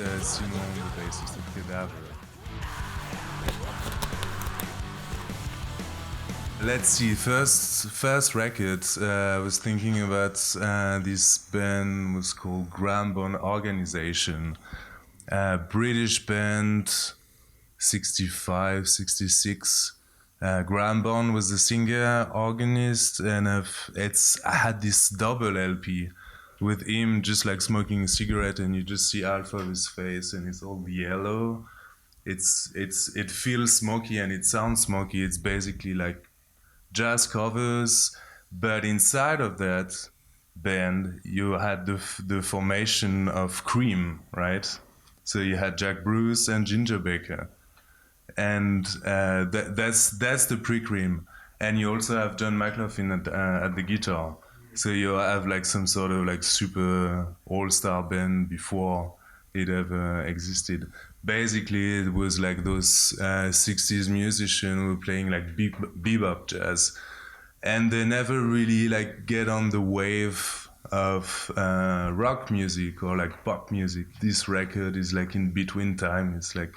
Simon, the bassist of Kadavar. Let's see. First record. I was thinking about this band was called Grambon Organization, British band, 65, 66. Grambon was the singer, organist, and I had this double LP with him just like smoking a cigarette, and you just see half of his face, and it's all yellow. It feels smoky and it sounds smoky. It's basically like jazz covers, but inside of that band you had the formation of Cream, right? So you had Jack Bruce and Ginger Baker, and that's the pre-Cream, and you also have John McLaughlin at the guitar. So you have like some sort of like super all-star band before it ever existed. Basically, it was like those 60s musicians who were playing like bebop jazz, and they never really like get on the wave of rock music or like pop music. This record is like in between time. It's like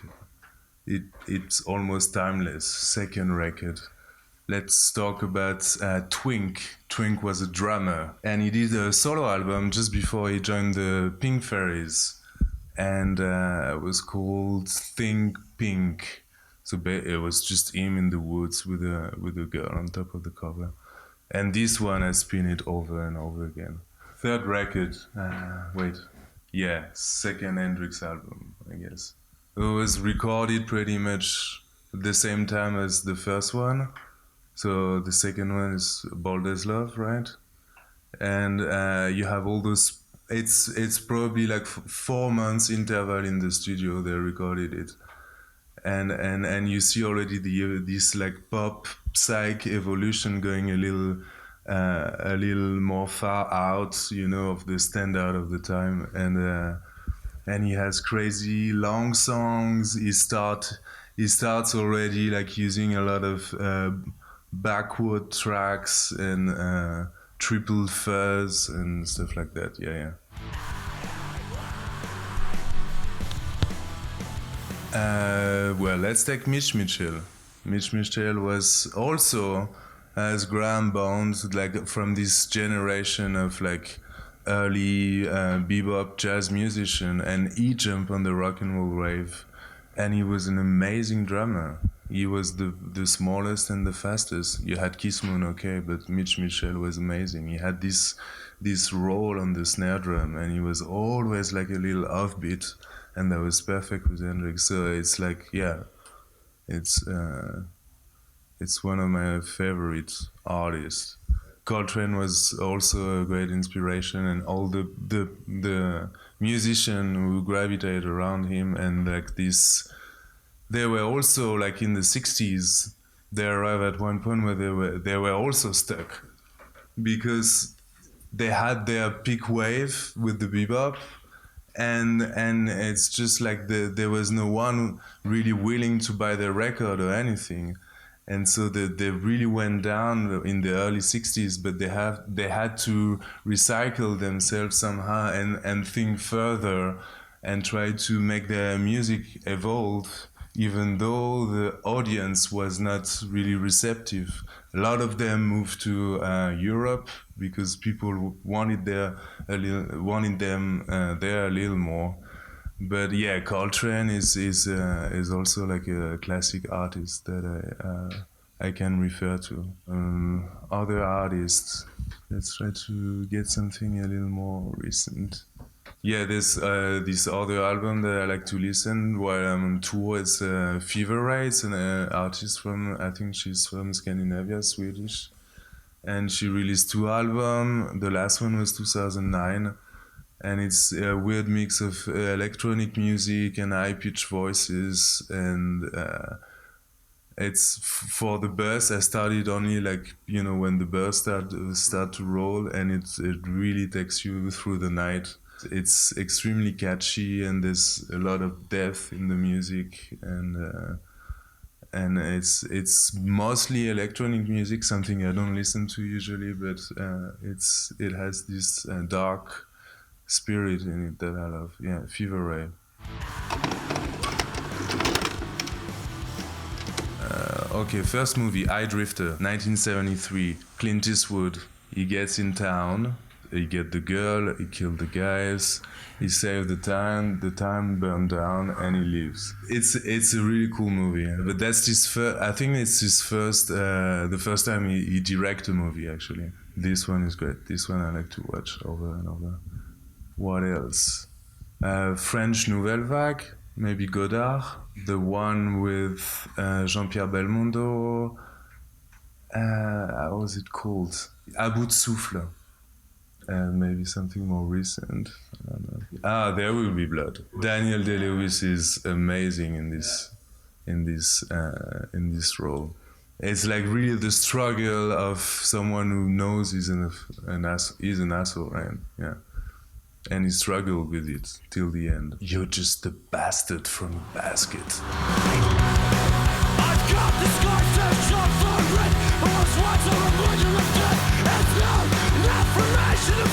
it's almost timeless. Second record. Let's talk about Twink. Twink was a drummer, and he did a solo album just before he joined the Pink Fairies, and it was called Think Pink. So it was just him in the woods with a girl on top of the cover, and this one I spin it over and over again. Third record. Second Hendrix album, I guess. It was recorded pretty much at the same time as the first one. So the second one is Bold as Love, right? And you have all those. It's probably like 4 months interval in the studio. They recorded it, and you see already this like pop psych evolution going a little more far out, of the standard of the time, and he has crazy long songs. He starts already like using a lot of backward tracks and triple fuzz and stuff like that. Yeah. Well, let's take Mitch Mitchell. Mitch Mitchell was also as Graham Bones, like from this generation of like early bebop jazz musician, and he jumped on the rock and roll wave, and he was an amazing drummer. He was the smallest and the fastest. You had Kiss Moon, okay, but Mitch Mitchell was amazing. He had this roll on the snare drum, and he was always like a little offbeat, and that was perfect with Hendrix. So it's like, yeah, it's one of my favorite artists. Coltrane was also a great inspiration, and all the musicians who gravitate around him, and like this. They were also like in the 60s. They arrived at one point where they were also stuck because they had their peak wave with the bebop, and it's just like there was no one really willing to buy their record or anything, and so they really went down in the early 60s. But they had to recycle themselves somehow and think further and try to make their music evolve, even though the audience was not really receptive. A lot of them moved to Europe because people wanted them there a little more. But yeah, Coltrane is also like a classic artist that I can refer to. Other artists, let's try to get something a little more recent. Yeah, there's this other album that I like to listen while I'm on tour. It's Fever Ray. It's an artist I think she's from Scandinavia, Swedish. And she released 2 albums. The last one was 2009. And it's a weird mix of electronic music and high-pitched voices. And it's for the bus. I started only like, when the bus start to roll, and it really takes you through the night. It's extremely catchy, and there's a lot of depth in the music, and it's mostly electronic music, something I don't listen to usually, but it has this dark spirit in it that I love. Yeah, Fever Ray. Okay, first movie, I Drifter, 1973. Clint Eastwood. He gets in town, he get the girl, he killed the guys, he saved the town burned down, and he leaves. It's a really cool movie. But that's his first. I think it's his first. The first time he direct a movie actually. This one is great. This one I like to watch over and over. What else? French Nouvelle Vague, maybe Godard. The one with Jean-Pierre Belmondo. How was it called? À bout de souffle. Maybe something more recent. I don't know. There Will Be Blood. Daniel Day-Lewis is amazing in this role. It's like really the struggle of someone who knows he's an asshole, right? Yeah. And he struggled with it till the end. You're just a bastard from a basket. I've got the scars that shot for red. I was once a reminder of death. It's now an affirmation of